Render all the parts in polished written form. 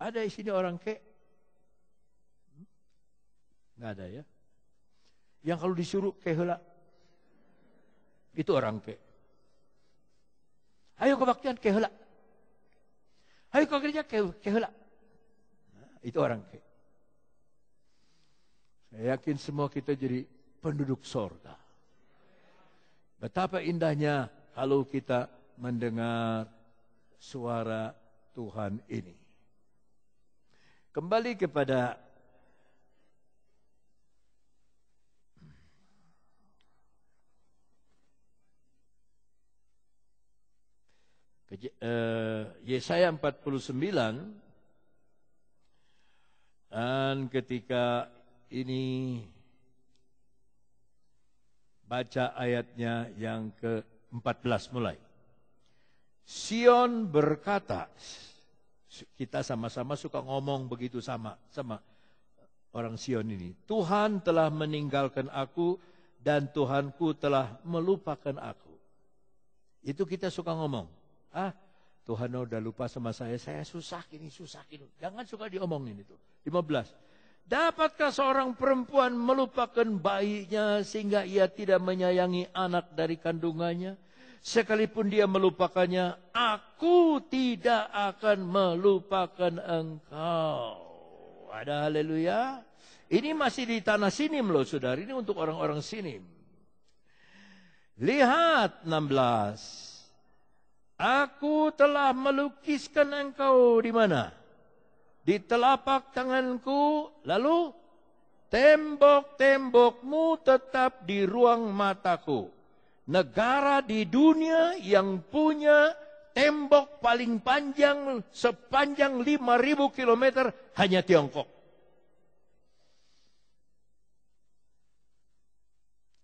Ada di sini orang kek? Nggak ada ya. Yang kalau disuruh kek heula, itu orang kek. Ayo kebaktian kek heula. Ayo ke gereja kek heula. Nah, itu orang kek. Saya yakin semua kita jadi penduduk sorga. Betapa indahnya kalau kita mendengar suara Tuhan ini. Kembali kepada Yesaya 49, dan ketika ini baca ayatnya yang ke-14 mulai. Sion berkata, kita sama-sama suka ngomong begitu sama orang Sion ini. Tuhan telah meninggalkan aku dan Tuhanku telah melupakan aku. Itu kita suka ngomong. Tuhan udah lupa sama saya susah ini. Jangan suka diomongin itu. 15. Dapatkah seorang perempuan melupakan bayinya sehingga ia tidak menyayangi anak dari kandungannya? Sekalipun dia melupakannya, aku tidak akan melupakan engkau. Ada haleluya. Ini masih di tanah Sinim loh saudara. Ini untuk orang-orang Sinim. Lihat 16. Aku telah melukiskan engkau di mana? Di telapak tanganku. Lalu tembok-tembokmu tetap di ruang mataku. Negara di dunia yang punya tembok paling panjang sepanjang 5.000 kilometer hanya Tiongkok.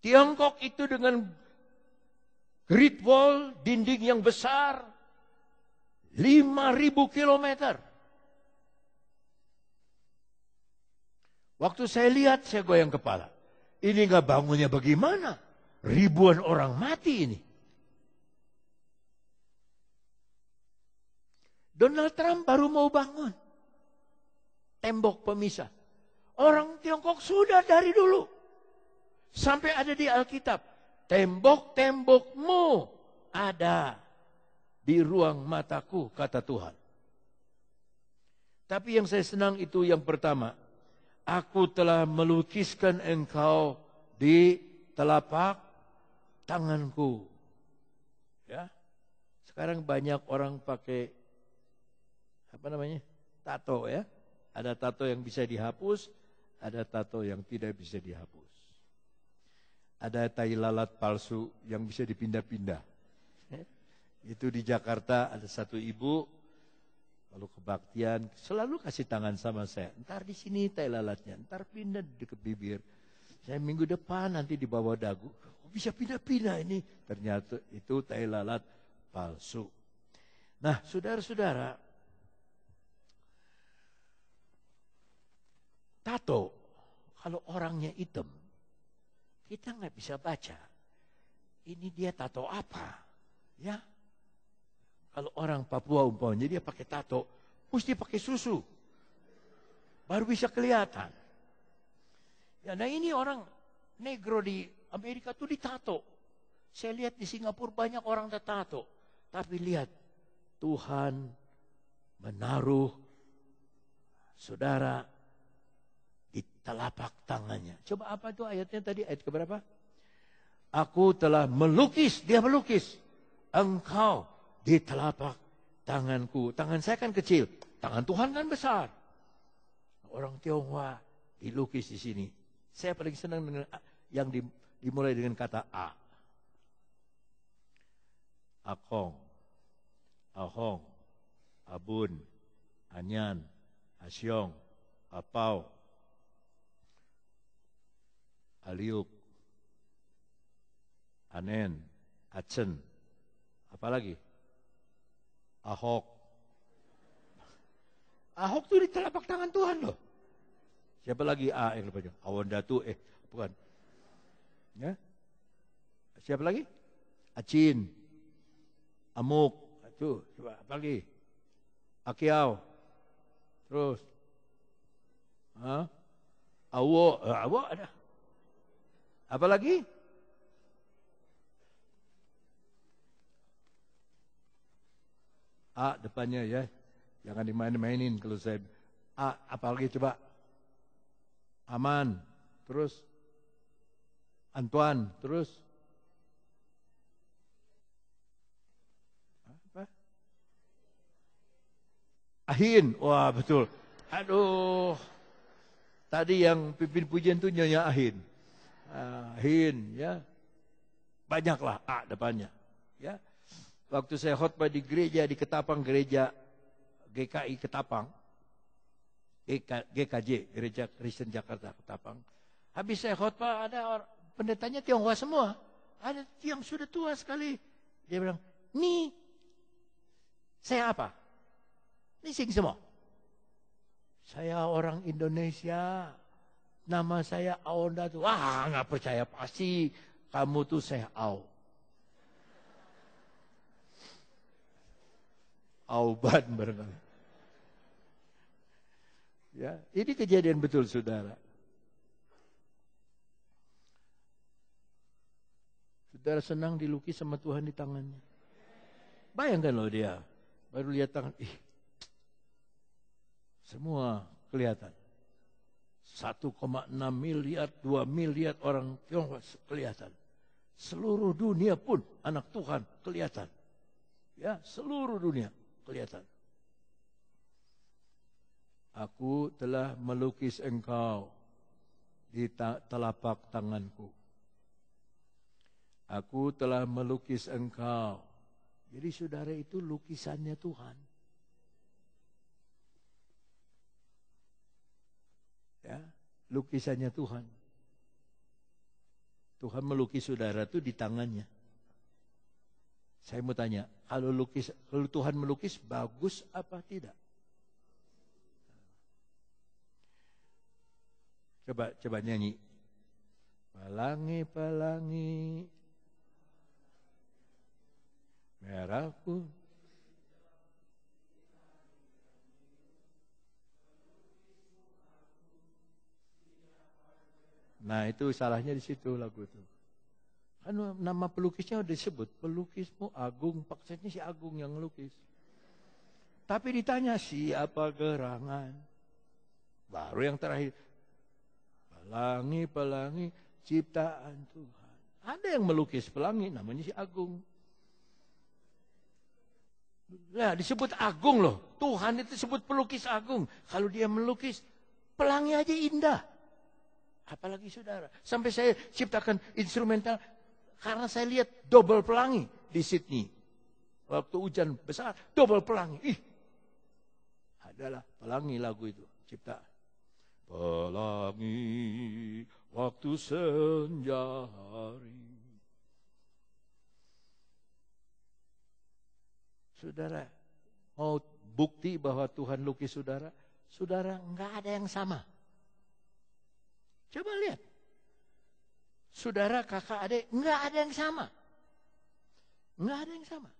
Tiongkok itu dengan Great Wall, dinding yang besar, 5.000 kilometer. Waktu saya lihat, saya goyang kepala. Ini nggak bangunnya bagaimana? Ribuan orang mati ini. Donald Trump baru mau bangun tembok pemisah. Orang Tiongkok sudah dari dulu. Sampai ada di Alkitab. Tembok-tembokmu ada di ruang mataku, kata Tuhan. Tapi yang saya senang itu yang pertama. Aku telah melukiskan engkau di telapak tanganku. Ya. Sekarang banyak orang pakai tato ya. Ada tato yang bisa dihapus, ada tato yang tidak bisa dihapus. Ada tai lalat palsu yang bisa dipindah-pindah. Itu di Jakarta ada satu ibu, kalau kebaktian selalu kasih tangan sama saya. Ntar di sini tai lalatnya, ntar pindah di dekat bibir. Saya minggu depan nanti di bawah dagu. Bisa pindah-pindah ini. Ternyata itu tai lalat palsu. Nah, saudara-saudara, tato, kalau orangnya hitam, kita nggak bisa baca. Ini dia tato apa? Ya, kalau orang Papua umpamanya dia pakai tato, mesti pakai susu, baru bisa kelihatan. Ya, nah ini orang negro di Amerika tuh ditato. Saya lihat di Singapura banyak orang tato. Tapi lihat, Tuhan menaruh saudara di telapak tangannya. Coba apa itu ayatnya tadi? Ayat keberapa? Aku telah melukis, dia melukis engkau di telapak tanganku. Tangan saya kan kecil, tangan Tuhan kan besar. Orang Tionghoa dilukis di sini. Saya paling senang dengan yang dimulai dengan kata A. Akong, Ahong, Abun, Anyan, Asyong, Apau, Aliuk, Anen, Acen, apalagi? Ahok. Ahok itu di telapak tangan Tuhan loh. Siapa lagi A yang lupa? Awandatu, bukan. Ya? Siapa lagi? Acin, Amuk, itu coba apa lagi? Akiau, Terus. Awo ada. Apa lagi? A depannya ya. Jangan dimain-mainin kalau saya. A, apalagi coba? Aman. Terus? Antoine. Terus? Apa? Ahin. Wah betul. Aduh. Tadi yang pimpin pujian itu Nyonya Ahin. Ahin ya. Banyaklah A depannya. Ya. Waktu saya khotbah di gereja di Ketapang, gereja GKI Ketapang, GKJ, Gereja Kristen Jakarta Ketapang. Habis saya khotbah ada pendetanya Tionghoa semua. Ada yang sudah tua sekali. Dia bilang, nih, saya apa? Nih sing semua. Saya orang Indonesia. Nama saya Aonda tuh. Wah, nggak percaya pasti kamu tuh saya Au. Auban barangkali. Ya, ini kejadian betul saudara. Saudara senang dilukis sama Tuhan di tangannya. Bayangkan loh dia, baru lihat tangan, semua kelihatan. 1,6 miliar, 2 miliar orang Tionghoa kelihatan. Seluruh dunia pun anak Tuhan kelihatan. Ya, seluruh dunia kelihatan. Aku telah melukis engkau di telapak tanganku. Aku telah melukis engkau. Jadi saudara itu lukisannya Tuhan. Ya, lukisannya Tuhan. Tuhan melukis saudara itu di tangannya. Saya mau tanya, kalau Tuhan melukis bagus apa tidak? Coba nyanyi. Pelangi-pelangi merahku. Nah itu salahnya di situ lagu itu. Kan nama pelukisnya udah disebut, pelukismu Agung, maksudnya si Agung yang ngelukis. Tapi ditanya siapa gerangan? Baru yang terakhir, pelangi-pelangi ciptaan Tuhan. Ada yang melukis pelangi, namanya si Agung. Nah disebut Agung loh, Tuhan itu disebut pelukis Agung. Kalau dia melukis, pelangi aja indah. Apalagi saudara, sampai saya ciptakan instrumental. Karena saya lihat double pelangi di Sydney. Waktu hujan besar, double pelangi. Adalah pelangi lagu itu, ciptaan. Pelangi waktu senja hari. Saudara, mau bukti bahwa Tuhan lukis saudara? Saudara, enggak ada yang sama. Coba lihat. Saudara, kakak, adik, enggak ada yang sama. Enggak ada yang sama.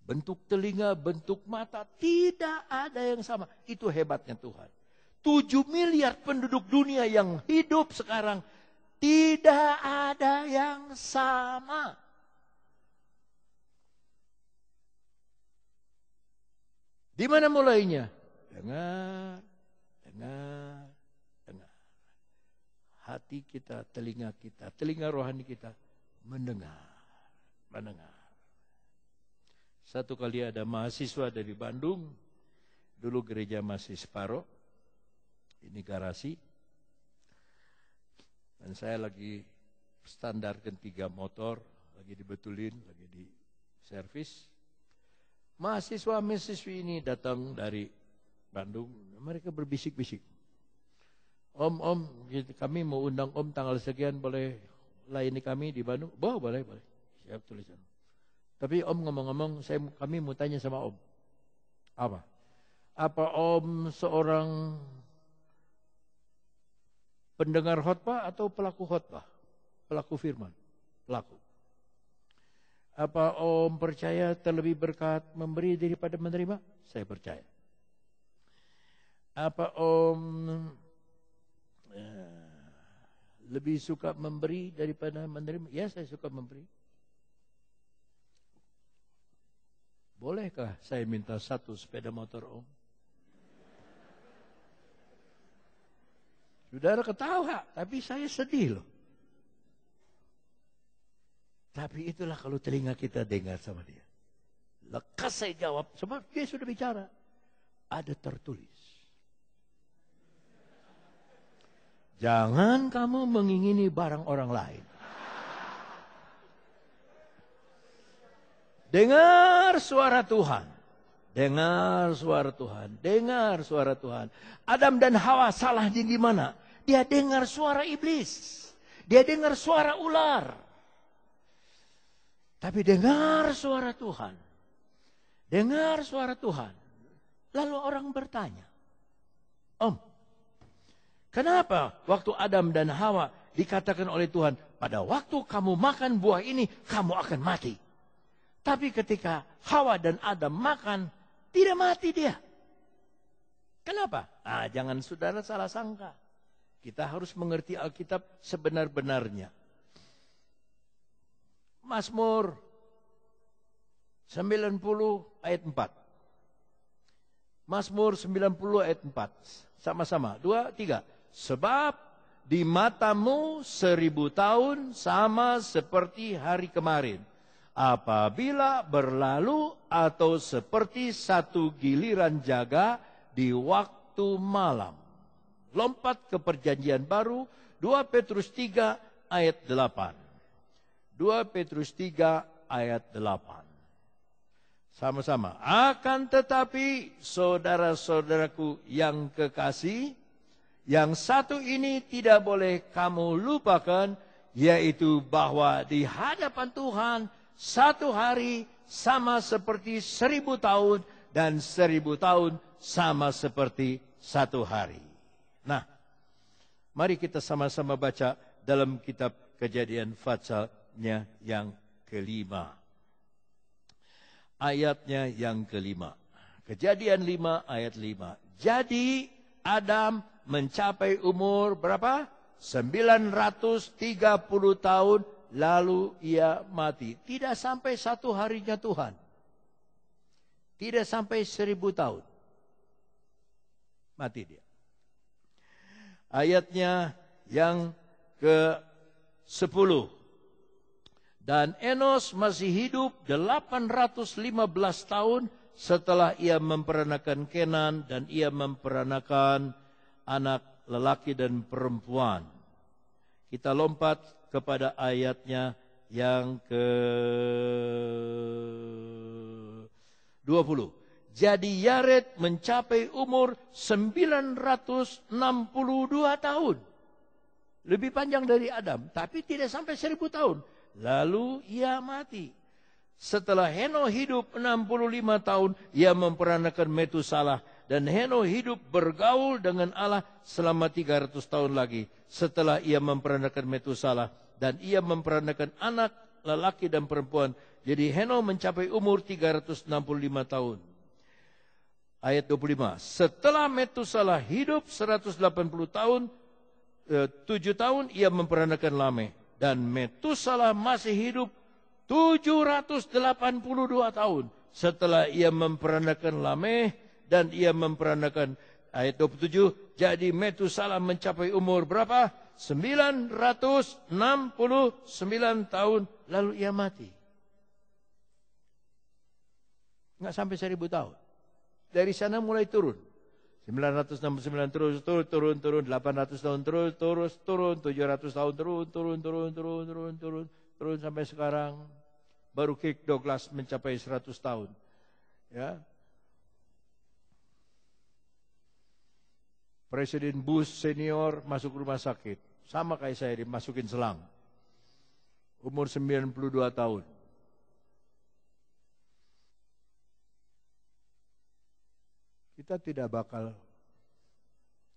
Bentuk telinga, bentuk mata, tidak ada yang sama. Itu hebatnya Tuhan. 7 miliar penduduk dunia yang hidup sekarang, tidak ada yang sama. Di mana mulainya? Dengar. Hati kita, telinga rohani kita mendengar. Satu kali ada mahasiswa dari Bandung, dulu gereja masih separuh, ini garasi, dan saya lagi standarkan 3 motor, lagi dibetulin, lagi di servis. Mahasiswa-mahasiswi ini datang dari Bandung, mereka berbisik-bisik. Om, kami mau undang Om tanggal sekian, boleh layani kami di Bandung? Boleh. Siap tulisan. Tapi Om ngomong-ngomong, kami mau tanya sama Om. Apa? Apa Om seorang pendengar khotbah atau pelaku khotbah? Pelaku firman? Pelaku. Apa Om percaya terlebih berkat memberi daripada menerima? Saya percaya. Apa Om lebih suka memberi daripada menerima? Ya, saya suka memberi. Bolehkah saya minta 1 sepeda motor Om? Saudara ketawa, tapi saya sedih loh. Tapi itulah kalau telinga kita dengar sama dia. Lekas saya jawab, sebab dia sudah bicara. Ada tertulis. Jangan kamu mengingini barang orang lain. Dengar suara Tuhan. Dengar suara Tuhan. Dengar suara Tuhan. Adam dan Hawa salah di mana? Dia dengar suara iblis. Dia dengar suara ular. Tapi dengar suara Tuhan. Dengar suara Tuhan. Lalu orang bertanya, Om, kenapa waktu Adam dan Hawa dikatakan oleh Tuhan, pada waktu kamu makan buah ini, kamu akan mati. Tapi ketika Hawa dan Adam makan, tidak mati dia. Kenapa? Jangan saudara salah sangka. Kita harus mengerti Alkitab sebenar-benarnya. Mazmur 90 ayat 4. Mazmur 90 ayat 4. Sama-sama. 2, 3. Sebab di matamu 1000 tahun sama seperti hari kemarin. Apabila berlalu atau seperti satu giliran jaga di waktu malam. Lompat ke perjanjian baru. 2 Petrus 3 ayat 8. 2 Petrus 3 ayat 8. Sama-sama. Akan tetapi saudara-saudaraku yang kekasih, yang satu ini tidak boleh kamu lupakan, yaitu bahwa di hadapan Tuhan satu hari sama seperti 1000 tahun dan 1000 tahun sama seperti satu hari. Nah, mari kita sama-sama baca dalam kitab Kejadian Fatsalnya yang kelima. Ayatnya yang kelima. Kejadian 5 ayat 5. Jadi Adam mencapai umur berapa? 930 tahun lalu ia mati. Tidak sampai satu harinya Tuhan. Tidak sampai 1000 tahun. Mati dia. Ayatnya yang ke-10. Dan Enos masih hidup 815 tahun setelah ia memperanakan Kenan dan ia memperanakan anak lelaki dan perempuan. Kita lompat kepada ayatnya yang ke-20. Jadi Yared mencapai umur 962 tahun. Lebih panjang dari Adam, tapi tidak sampai 1000 tahun. Lalu ia mati. Setelah Heno hidup 65 tahun, ia memperanakan Metusalah. Dan Heno hidup bergaul dengan Allah selama 300 tahun lagi. Setelah ia memperanakan Metusalah. Dan ia memperanakan anak, lelaki dan perempuan. Jadi Heno mencapai umur 365 tahun. Ayat 25. Setelah Metusalah hidup 180 tahun, 7 tahun ia memperanakan Lameh. Dan Metusalah masih hidup 782 tahun. Setelah ia memperanakan Lameh dan ia memperanakan, ayat 27, jadi Metusalah mencapai umur berapa? 969 tahun lalu ia mati. Enggak sampai 1000 tahun. Dari sana mulai turun. 969 terus turun 800 tahun turun 700 tahun turun sampai sekarang baru Kirk Douglas mencapai 100 tahun. Ya. Presiden Bush senior masuk rumah sakit, sama kayak saya dimasukin selang. Umur 92 tahun. Kita tidak bakal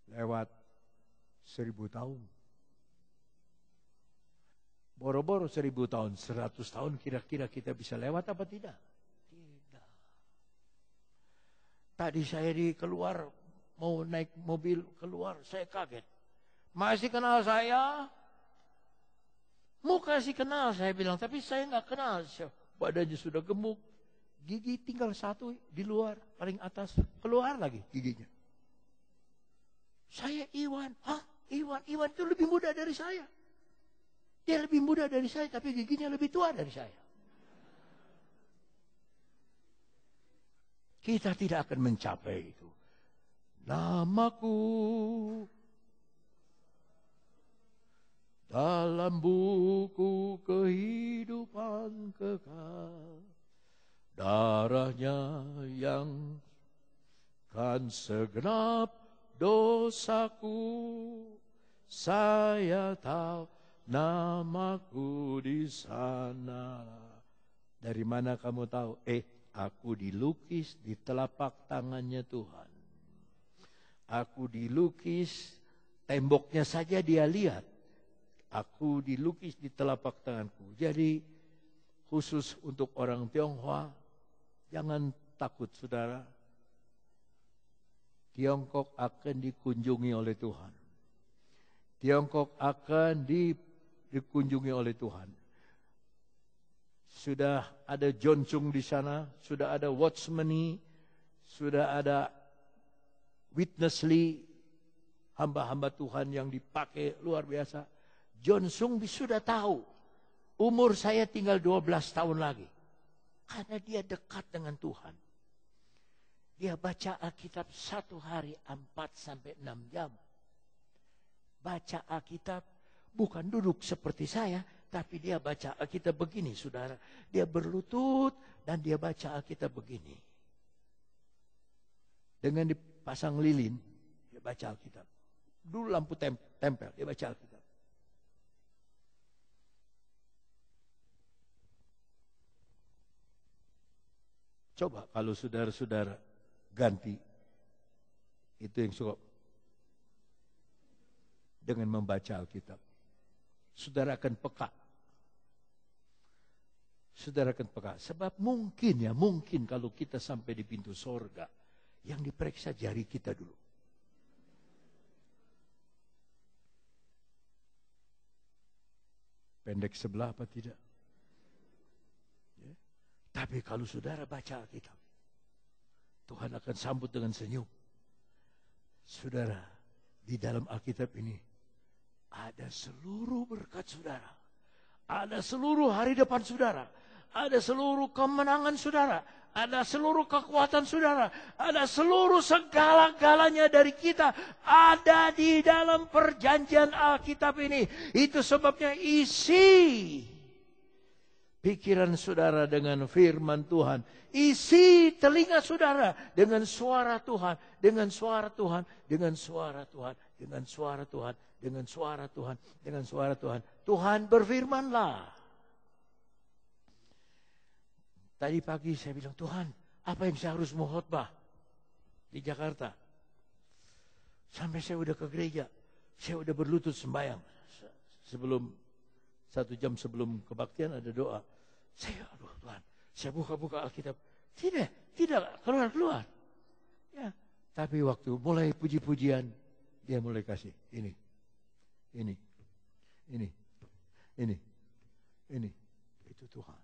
lewat 1000 tahun. Boro-boro 1000 tahun, 100 tahun kira-kira kita bisa lewat apa tidak? Tidak. Tadi saya keluar mau naik mobil keluar, saya kaget. Masih kenal saya? Mau kasih kenal, saya bilang, tapi saya nggak kenal. Badannya sudah gemuk, gigi tinggal satu di luar, paling atas, keluar lagi giginya. Saya Iwan, Iwan itu lebih muda dari saya. Dia lebih muda dari saya, tapi giginya lebih tua dari saya. Kita tidak akan mencapai itu. Namaku dalam buku kehidupan kekal, darahnya yang kan segenap dosaku, saya tahu namaku di sana. Dari mana kamu tahu? Aku dilukis di telapak tangannya Tuhan. Aku dilukis, temboknya saja dia lihat. Aku dilukis di telapak tanganku. Jadi khusus untuk orang Tionghoa, jangan takut saudara. Tiongkok akan dikunjungi oleh Tuhan. Tiongkok akan dikunjungi oleh Tuhan. Sudah ada John Chung di sana, sudah ada Watchmeni, sudah ada Witness Lee, hamba-hamba Tuhan yang dipakai luar biasa. John Chung sudah tahu, umur saya tinggal 12 tahun lagi. Karena dia dekat dengan Tuhan. Dia baca Alkitab 1 hari 4-6 jam. Baca Alkitab bukan duduk seperti saya, tapi dia baca Alkitab begini, saudara. Dia berlutut dan dia baca Alkitab begini. Dengan dipasang lilin, dia baca Alkitab. Dulu lampu tempel, dia baca Alkitab. Coba kalau saudara-saudara ganti, itu yang suka dengan membaca Alkitab. Saudara akan peka. Saudara akan peka. Sebab mungkin kalau kita sampai di pintu sorga, yang diperiksa jari kita dulu. Pendek sebelah apa tidak? Ya. Tapi kalau saudara baca Alkitab, Tuhan akan sambut dengan senyum. Saudara, di dalam Alkitab ini ada seluruh berkat saudara. Ada seluruh hari depan saudara. Ada seluruh kemenangan saudara. Ada seluruh kekuatan saudara. Ada seluruh segala-galanya dari kita. Ada di dalam perjanjian Alkitab ini. Itu sebabnya isi pikiran saudara dengan firman Tuhan. Isi telinga saudara dengan suara Tuhan. Dengan suara Tuhan. Dengan suara Tuhan. Dengan suara Tuhan. Dengan suara Tuhan. Dengan suara Tuhan. Tuhan berfirmanlah. Tadi pagi saya bilang, Tuhan, apa yang saya harus mengkhotbah di Jakarta? Sampai saya udah ke gereja. Saya udah berlutut sembahyang. Sebelum 1 jam sebelum kebaktian ada doa. Aduh Tuhan, saya buka-buka Alkitab. Tidak, keluar. Ya, tapi waktu mulai puji-pujian, dia mulai kasih ini. Itu Tuhan.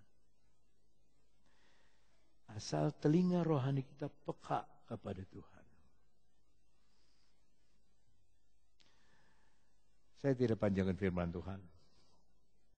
Asal telinga rohani kita peka kepada Tuhan. Saya tidak panjangkan firman Tuhan.